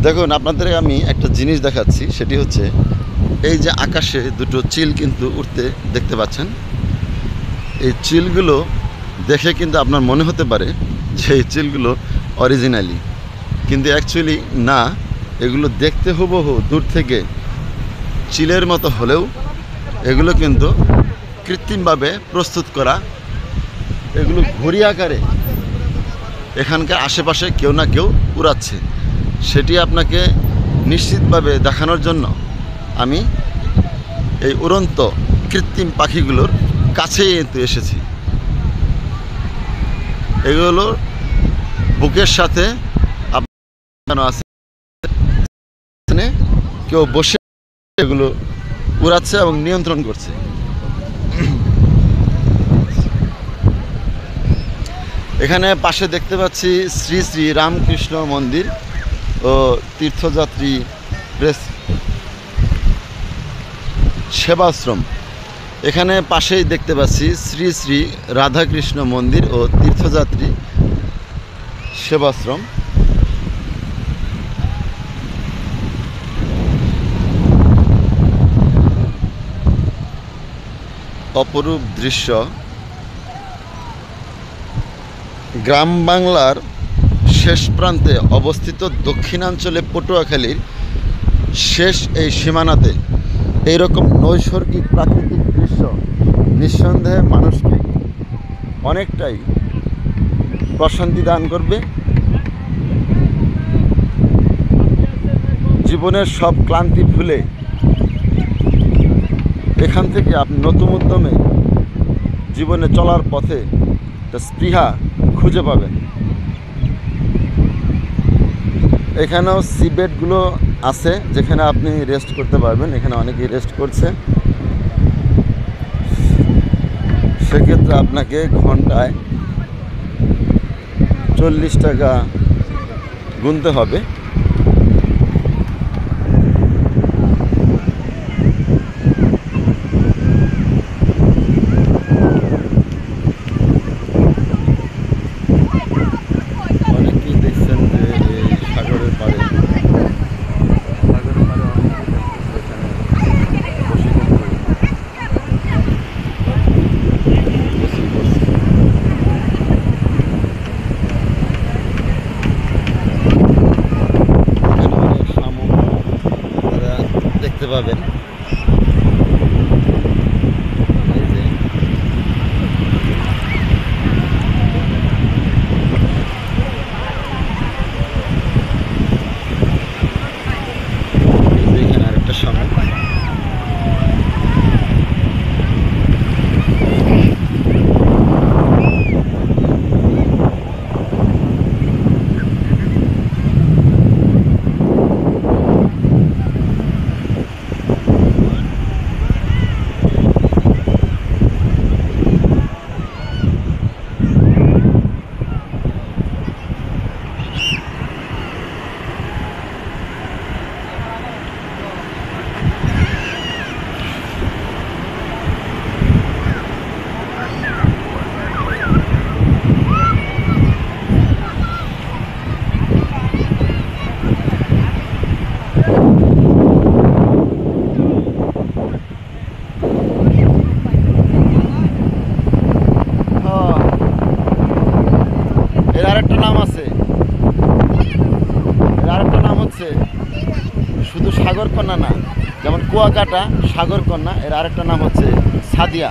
দেখুন, আপনাদের আমি একটা জিনিস দেখাচ্ছি, সেটি হচ্ছে এই যে আকাশে দুটো চিল কিন্তু উঠতে দেখতে পাচ্ছেন। এই চিলগুলো দেখে কিন্তু আপনার মনে হতে পারে যে এই চিলগুলো অরিজিনালি, কিন্তু অ্যাকচুয়ালি না। এগুলো দেখতে হুবহু দূর থেকে চিলের মতো হলেও এগুলো কিন্তু কৃত্রিমভাবে প্রস্তুত করা। এগুলো ঘুড়ি আকারে এখানকার আশেপাশে কেউ না কেউ উড়াচ্ছে, সেটি আপনাকে নিশ্চিতভাবে দেখানোর জন্য আমি এই উড়ন্ত কৃত্রিম পাখিগুলোর কাছেই কিন্তু এসেছি। এগুলো বুকের সাথে আছে, কেউ বসে এগুলো উড়াচ্ছে এবং নিয়ন্ত্রণ করছে। এখানে পাশে দেখতে পাচ্ছি শ্রী শ্রী রামকৃষ্ণ মন্দির ও তীর্থযাত্রী প্রেস সেবাশ্রম। এখানে পাশেই দেখতে পাচ্ছি শ্রী শ্রী রাধাকৃষ্ণ মন্দির ও তীর্থযাত্রী সেবাশ্রম। অপরূপ দৃশ্য। গ্রাম বাংলার শেষ প্রান্তে অবস্থিত দক্ষিণাঞ্চলে পটুয়াখালীর শেষ এই সীমানাতে এইরকম নৈসর্গিক প্রাকৃতিক দৃশ্য নিঃসন্দেহে মানুষকে অনেকটাই প্রশান্তি দান করবে। জীবনের সব ক্লান্তি ভুলে এখান থেকে আপনি নতুন উদ্যমে জীবনে চলার পথে একটা স্পৃহা খুঁজে পাবেন। এখানেও সিবেডগুলো আছে যেখানে আপনি রেস্ট করতে পারবেন। এখানে অনেকেই রেস্ট করছে। সেক্ষেত্রে আপনাকে ঘন্টায় 40 টাকা গুনতে হবে। অনেকেই দেখছেন যে এই সাগরের পাড়ে দেখতে পাবেন। এখানে আরেকটা শামুক। এর আরেকটা নাম আছে, এর আরেকটা নাম হচ্ছে শুধু সাগরকন্যা না, যেমন কুয়াকাটা সাগরকন্যা, এর আরেকটা নাম হচ্ছে সাদিয়া।